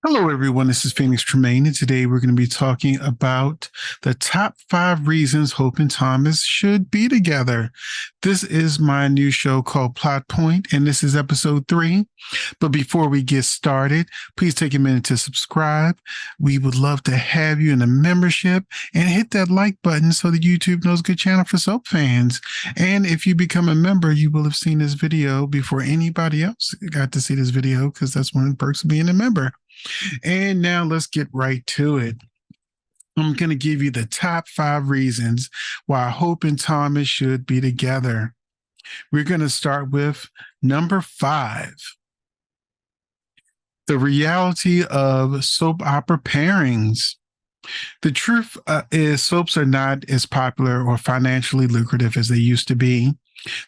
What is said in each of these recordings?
Hello, everyone. This is Phoenix Tremaine, and today we're going to be talking about the top 5 reasons Hope and Thomas should be together. This is my new show called Plot Point, and this is episode 3. But before we get started, please take a minute to subscribe. We would love to have you in the membership and hit that like button so that YouTube knows good channel for soap fans. And if you become a member, you will have seen this video before anybody else got to see this video because that's one of the perks of being a member. And now let's get right to it. I'm going to give you the top 5 reasons why Hope and Thomas should be together. We're going to start with number 5. The reality of soap opera pairings. The truth is soaps are not as popular or financially lucrative as they used to be.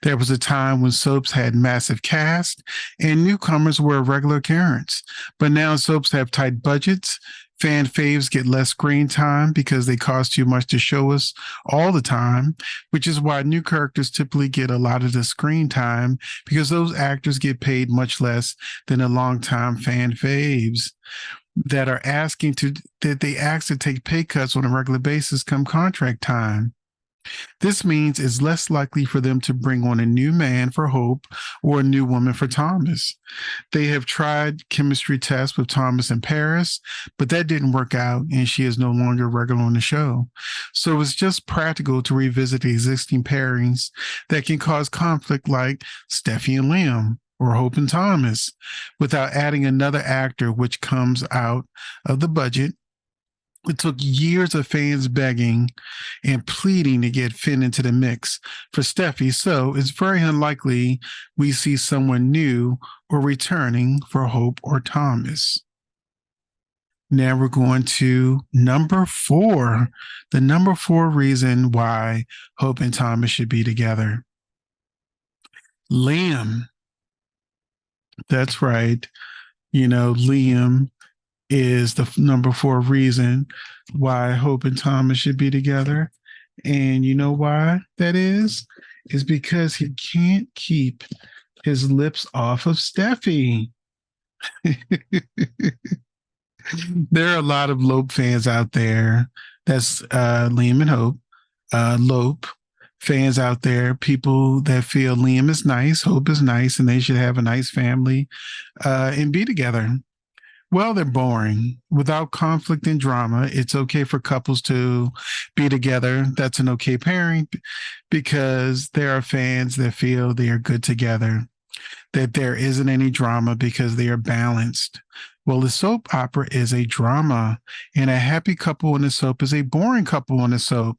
There was a time when soaps had massive cast and newcomers were a regular occurrence. But now soaps have tight budgets. Fan faves get less screen time because they cost too much to show us all the time, which is why new characters typically get a lot of the screen time because those actors get paid much less than the longtime fan faves that they ask to take pay cuts on a regular basis come contract time. This means it's less likely for them to bring on a new man for Hope or a new woman for Thomas. They have tried chemistry tests with Thomas and Paris, but that didn't work out and she is no longer regular on the show. So it's just practical to revisit the existing pairings that can cause conflict like Steffy and Liam or Hope and Thomas without adding another actor, which comes out of the budget. It took years of fans begging and pleading to get Finn into the mix for Steffy, so it's very unlikely we see someone new or returning for Hope or Thomas. Now we're going to number 4, the number 4 reason why Hope and Thomas should be together. Liam. That's right. Liam is the number 4 reason why Hope and Thomas should be together. And you know why that is? Is because he can't keep his lips off of Steffy. There are a lot of Lope fans out there. That's Liam and Hope. Lope fans out there, people that feel Liam is nice, Hope is nice, and they should have a nice family and be together. Well, they're boring. Without conflict and drama, it's okay for couples to be together. That's an okay pairing because there are fans that feel they are good together, that there isn't any drama because they are balanced. Well, the soap opera is a drama, and a happy couple in a soap is a boring couple in a soap.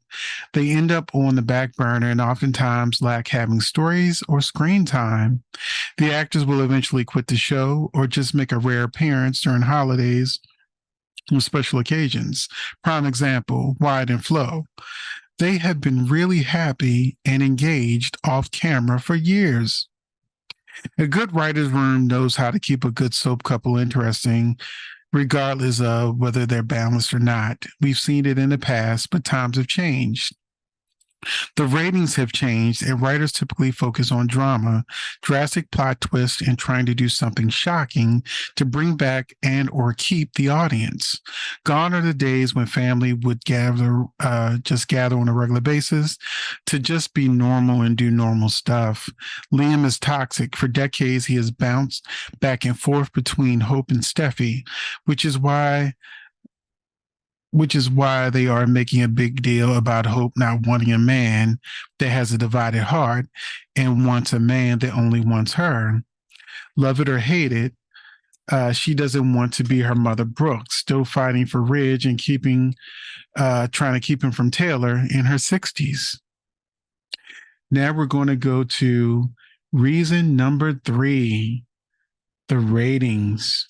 They end up on the back burner and oftentimes lack having stories or screen time. The actors will eventually quit the show or just make a rare appearance during holidays or special occasions. Prime example, Wyatt and Flo. They have been really happy and engaged off camera for years. A good writer's room knows how to keep a good soap couple interesting, regardless of whether they're balanced or not. We've seen it in the past, but times have changed. The ratings have changed, and writers typically focus on drama, drastic plot twists, and trying to do something shocking to bring back and or keep the audience. Gone are the days when family would gather on a regular basis to just be normal and do normal stuff. Liam is toxic. For decades, he has bounced back and forth between Hope and Steffy, which is why they are making a big deal about Hope not wanting a man that has a divided heart and wants a man that only wants her. Love it or hate it, she doesn't want to be her mother Brooke, still fighting for Ridge and trying to keep him from Taylor in her 60s. Now we're going to go to reason number 3, the ratings.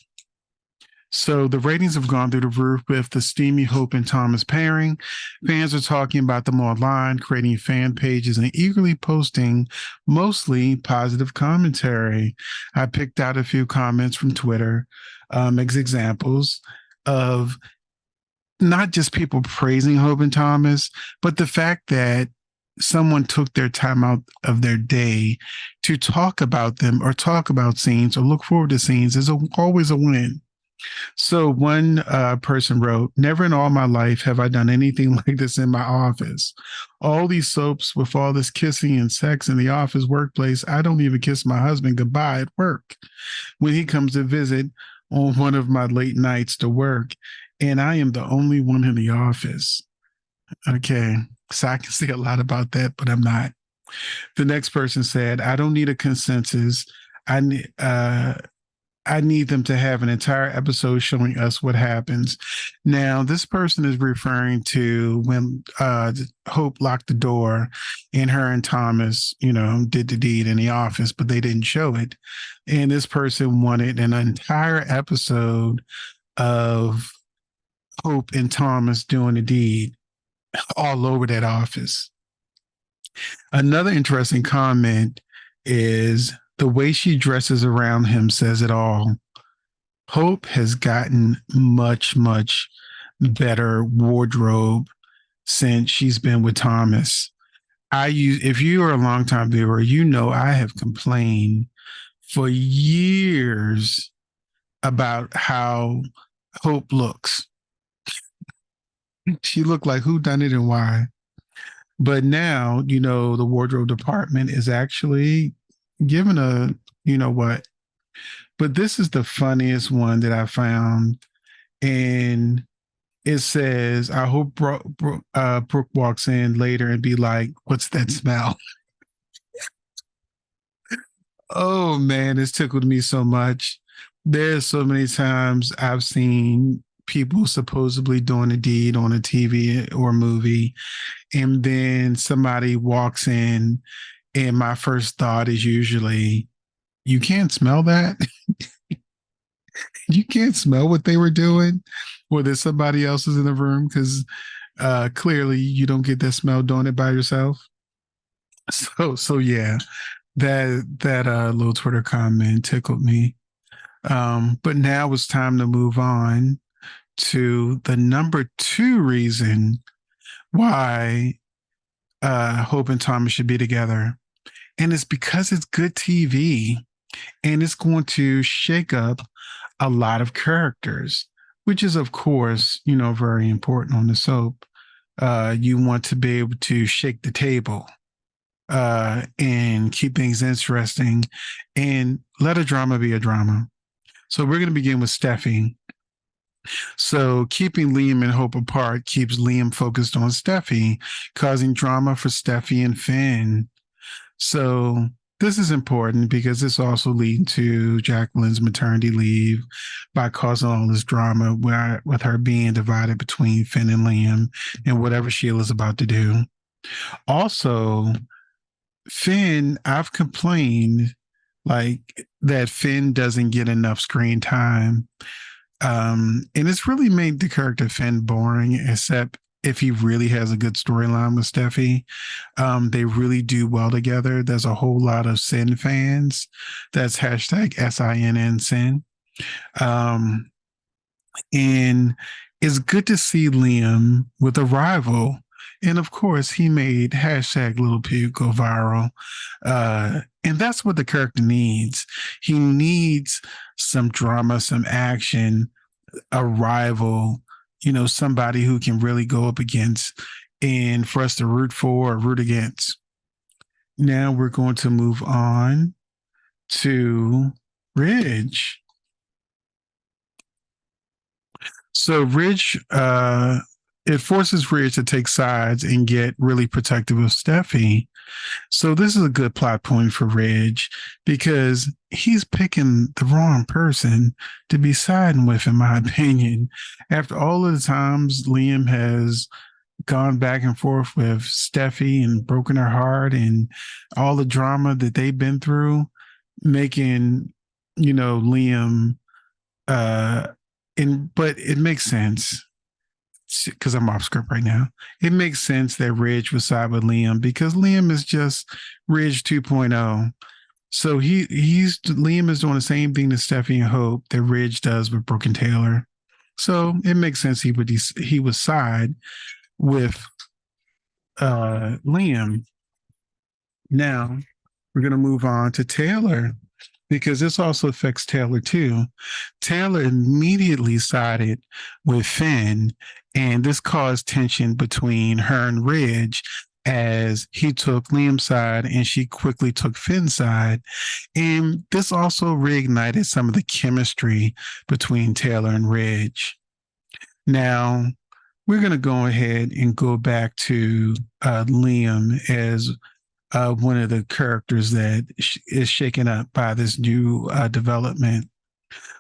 So the ratings have gone through the roof with the steamy Hope and Thomas pairing. Fans are talking about them online, creating fan pages, and eagerly posting mostly positive commentary. I picked out a few comments from Twitter as examples of not just people praising Hope and Thomas, but the fact that someone took their time out of their day to talk about them or talk about scenes or look forward to scenes is always a win. So one person wrote, "Never in all my life have I done anything like this in my office. All these soaps with all this kissing and sex in the office workplace. I don't even kiss my husband goodbye at work when he comes to visit on one of my late nights to work, and I am the only one in the office." Okay, so I can say a lot about that, but I'm not. The next person said, "I don't need a consensus. I need I need them to have an entire episode showing us what happens." Now, this person is referring to when Hope locked the door and her and Thomas, did the deed in the office, but they didn't show it. And this person wanted an entire episode of Hope and Thomas doing the deed all over that office. Another interesting comment is the way she dresses around him says it all. Hope has gotten much, much better wardrobe since she's been with Thomas. If you are a longtime viewer, I have complained for years about how Hope looks. She looked like who done it and why. But now, the wardrobe department is actually given a, what. But this is the funniest one that I found. And it says, I hope Brooke walks in later and be like, "What's that smell?" Oh man, it's tickled me so much. There's so many times I've seen people supposedly doing a deed on a TV or movie, and then somebody walks in, and my first thought is usually, "You can't smell that." You can't smell what they were doing, or that somebody else is in the room, because clearly you don't get that smell doing it by yourself. So yeah, that little Twitter comment tickled me. But now it's time to move on to the number two reason why Hope and Thomas should be together. And it's because it's good TV, and it's going to shake up a lot of characters, which is, of course, very important on the soap. You want to be able to shake the table and keep things interesting and let a drama be a drama. So we're going to begin with Steffy. So keeping Liam and Hope apart keeps Liam focused on Steffy, causing drama for Steffy and Finn. So this is important because this also leads to Jacqueline's maternity leave by causing all this drama with her being divided between Finn and Liam and whatever Sheila's about to do. Also, Finn, I've complained like that Finn doesn't get enough screen time. And it's really made the character Finn boring, except if he really has a good storyline with Steffy. They really do well together. There's a whole lot of Sin fans. That's hashtag SINN Sin. And it's good to see Liam with a rival. And of course, he made hashtag Little Pig go viral. And that's what the character needs. He needs some drama, some action, a rival, somebody who can really go up against and for us to root for or root against. Now we're going to move on to Ridge. So Ridge, it forces Ridge to take sides and get really protective of Steffy. So this is a good plot point for Ridge because he's picking the wrong person to be siding with, in my opinion. After all of the times Liam has gone back and forth with Steffy and broken her heart and all the drama that they've been through, making, Liam, but it makes sense because I'm off script right now. It makes sense that Ridge would side with Liam because Liam is just Ridge 2.0. So Liam is doing the same thing to Steffy and Hope that Ridge does with Brooke and Taylor. So it makes sense he would side with Liam. Now we're gonna move on to Taylor. because this also affects Taylor too. Taylor immediately sided with Finn, and this caused tension between her and Ridge as he took Liam's side and she quickly took Finn's side. And this also reignited some of the chemistry between Taylor and Ridge. Now, we're going to go ahead and go back to Liam as one of the characters that is shaken up by this new development.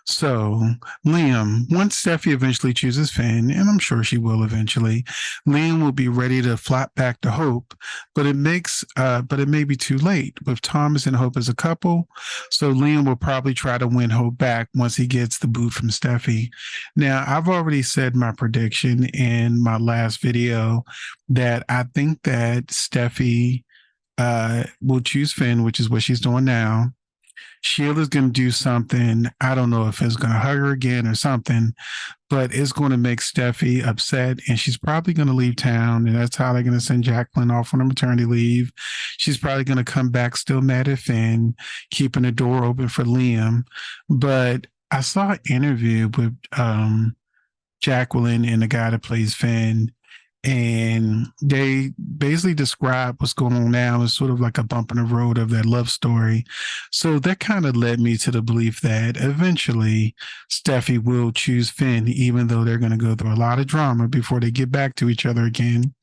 So, Liam, once Steffy eventually chooses Finn, and I'm sure she will eventually, Liam will be ready to flop back to Hope, but it may be too late with Thomas and Hope as a couple. So Liam will probably try to win Hope back once he gets the boot from Steffy. Now, I've already said my prediction in my last video that I think that Steffy will choose Finn, which is what she's doing now. Sheila's going to do something. I don't know if it's going to hug her again or something, but it's going to make Steffy upset, and she's probably going to leave town, and that's how they're going to send Jacqueline off on a maternity leave. She's probably going to come back still mad at Finn, keeping the door open for Liam. But I saw an interview with Jacqueline and the guy that plays Finn, and they basically describe what's going on now as sort of like a bump in the road of that love story. So that kind of led me to the belief that eventually Steffy will choose Finn, even though they're going to go through a lot of drama before they get back to each other again.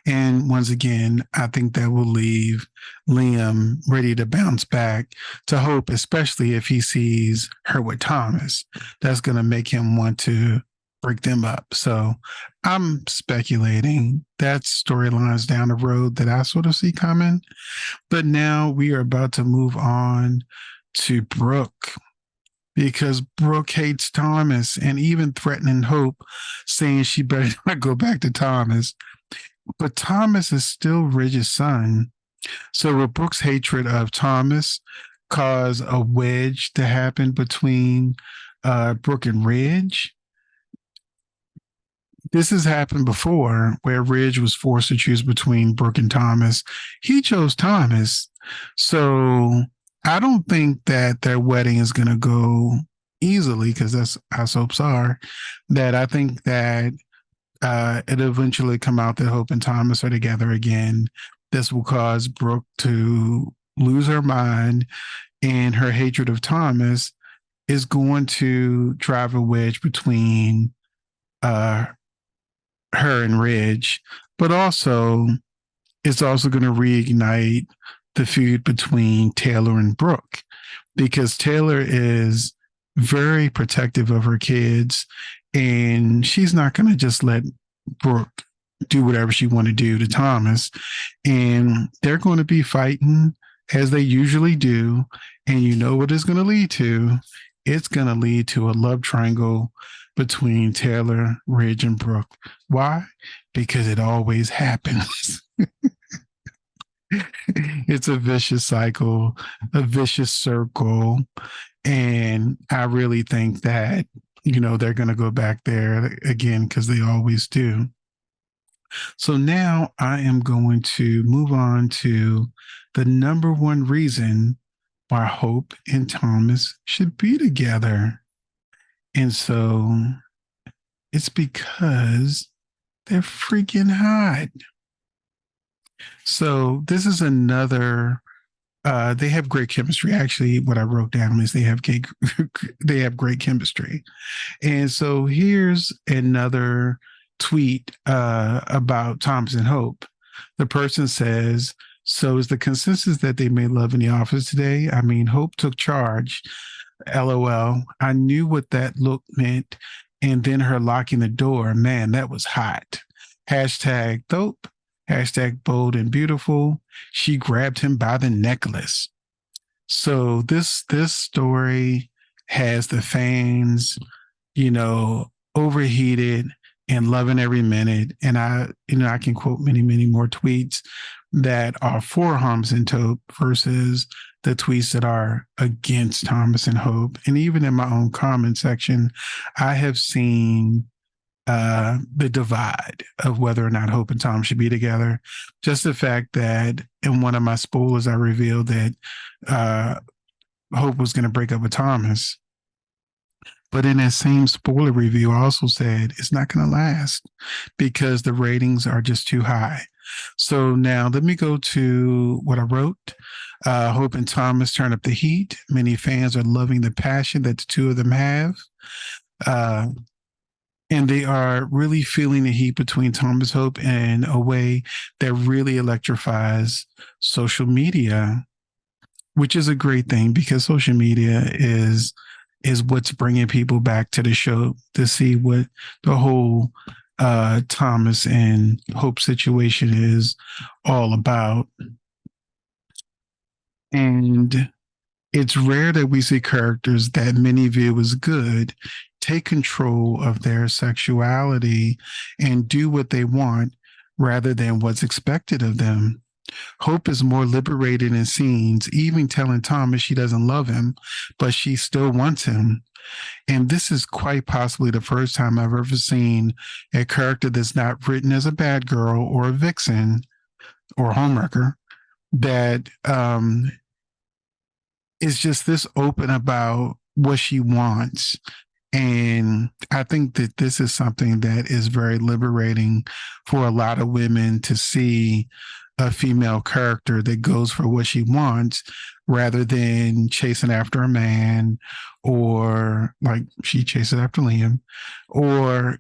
And once again, I think that will leave Liam ready to bounce back to Hope, especially if he sees her with Thomas. That's going to make him want to break them up. So I'm speculating that's storylines down the road that I sort of see coming. But now we are about to move on to Brooke, because Brooke hates Thomas and even threatening Hope, saying she better not go back to Thomas. But Thomas is still Ridge's son. So will Brooke's hatred of Thomas cause a wedge to happen between Brooke and Ridge? This has happened before where Ridge was forced to choose between Brooke and Thomas. He chose Thomas. So I don't think that their wedding is going to go easily, because that's how soaps are. That I think that it eventually come out that Hope and Thomas are together again. This will cause Brooke to lose her mind, and her hatred of Thomas is going to drive a wedge between her and Ridge, but also it's also going to reignite the feud between Taylor and Brooke, because Taylor is very protective of her kids, and she's not going to just let Brooke do whatever she want to do to Thomas. And they're going to be fighting as they usually do. And you know what it's going to lead to? It's going to lead to a love triangle between Taylor, Ridge, and Brooke. Why? Because it always happens. It's a vicious cycle, a vicious circle. And I really think that, they're going to go back there again, because they always do. So now I am going to move on to the number one reason why Hope and Thomas should be together. And so it's because they're freaking hot. So this is another, they have great chemistry. Actually, what I wrote down is they have great chemistry. And so here's another tweet about Thomas and Hope. The person says, so is the consensus that they made love in the office today? I mean, Hope took charge. LOL. I knew what that look meant. And then her locking the door. Man, that was hot. Hashtag dope. Hashtag bold and beautiful. She grabbed him by the necklace. So this story has the fans, overheated and loving every minute. And I can quote many, many more tweets that are for Thomas and Hope versus the tweets that are against Thomas and Hope. And even in my own comment section, I have seen the divide of whether or not Hope and Tom should be together. Just the fact that in one of my spoilers, I revealed that Hope was going to break up with Thomas. But in that same spoiler review, I also said it's not going to last because the ratings are just too high. So now let me go to what I wrote. Hope and Thomas turn up the heat. Many fans are loving the passion that the two of them have. Uh, and they are really feeling the heat between Thomas Hope in a way that really electrifies social media, which is a great thing because social media is what's bringing people back to the show to see what the whole Thomas and Hope situation is all about. And it's rare that we see characters that many view as good take control of their sexuality and do what they want rather than what's expected of them. Hope is more liberated in scenes, even telling Thomas she doesn't love him, but she still wants him. And this is quite possibly the first time I've ever seen a character that's not written as a bad girl or a vixen or a homewrecker that is just this open about what she wants. And I think that this is something that is very liberating for a lot of women to see a female character that goes for what she wants rather than chasing after a man or like she chases after Liam or,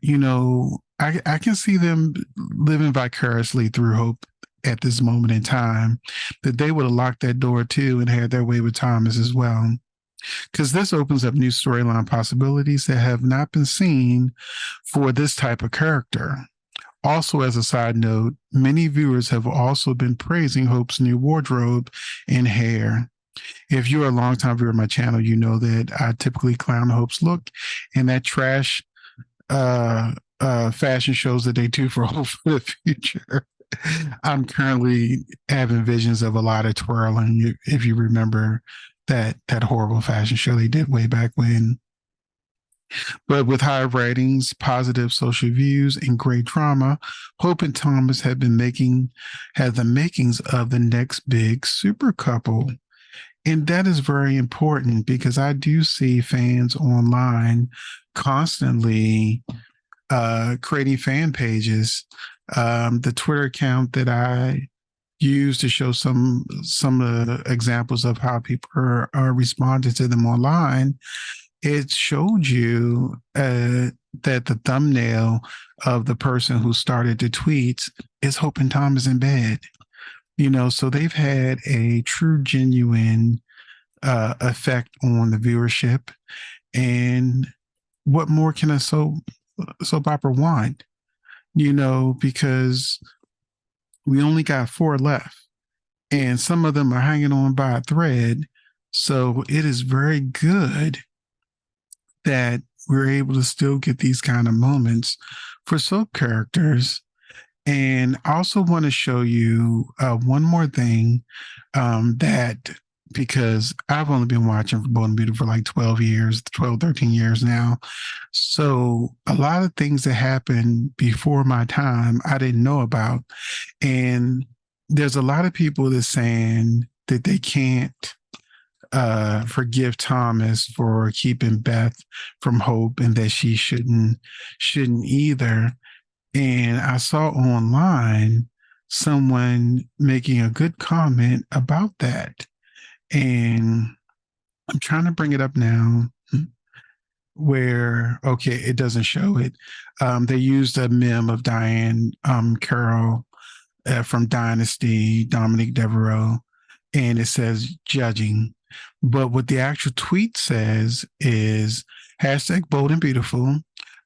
I can see them living vicariously through Hope at this moment in time that they would have locked that door too and had their way with Thomas as well. Because this opens up new storyline possibilities that have not been seen for this type of character. Also, as a side note, many viewers have also been praising Hope's new wardrobe and hair. If you're a longtime viewer of my channel, you know that I typically clown Hope's look and that trash fashion shows that they do for Hope for the future. I'm currently having visions of a lot of twirling, if you remember that horrible fashion show they did way back when. But with high ratings, positive social views, and great drama, Hope and Thomas have the makings of the next big super couple. And that is very important because I do see fans online constantly creating fan pages. The Twitter account that I use to show some of the examples of how people are responding to them online, it showed you that the thumbnail of the person who started the tweets is Hope and Thomas in bed. So they've had a true, genuine effect on the viewership. And what more can a soap opera want? Because we only got 4 left, and some of them are hanging on by a thread. So it is very good that we're able to still get these kind of moments for soap characters. And I also want to show you one more thing that, because I've only been watching for Bold and Beautiful for like 13 years now. So a lot of things that happened before my time, I didn't know about. And there's a lot of people that's saying that they can't forgive Thomas for keeping Beth from Hope and that she shouldn't either. And I saw online someone making a good comment about that. And I'm trying to bring it up now where, okay, it doesn't show it. They used a meme of Diane Carroll from Dynasty, Dominique Devereaux, and it says judging. But what the actual tweet says is #Bold and Beautiful.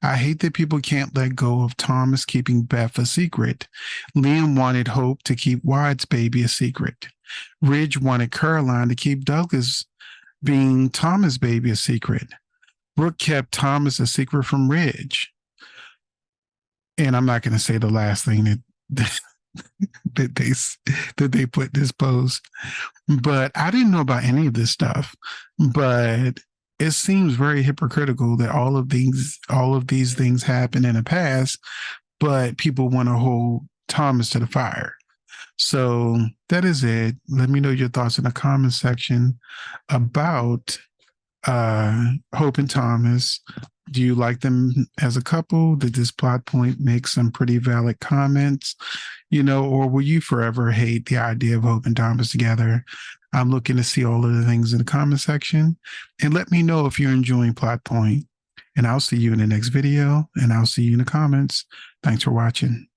I hate that people can't let go of Thomas keeping Beth a secret. Liam wanted Hope to keep Wyatt's baby a secret. Ridge wanted Caroline to keep Douglas being Thomas' baby a secret. Brooke kept Thomas a secret from Ridge. And I'm not going to say the last thing that they put this post, but I didn't know about any of this stuff. But it seems very hypocritical that all of these things happen in the past, but people want to hold Thomas to the fire. So that is it. Let me know your thoughts in the comment section about Hope and Thomas. Do you like them as a couple? Did this plot point make some pretty valid comments? Or will you forever hate the idea of Hope and Thomas together? I'm looking to see all of the things in the comment section, and let me know if you're enjoying Plot Point. And I'll see you in the next video, and I'll see you in the comments. Thanks for watching.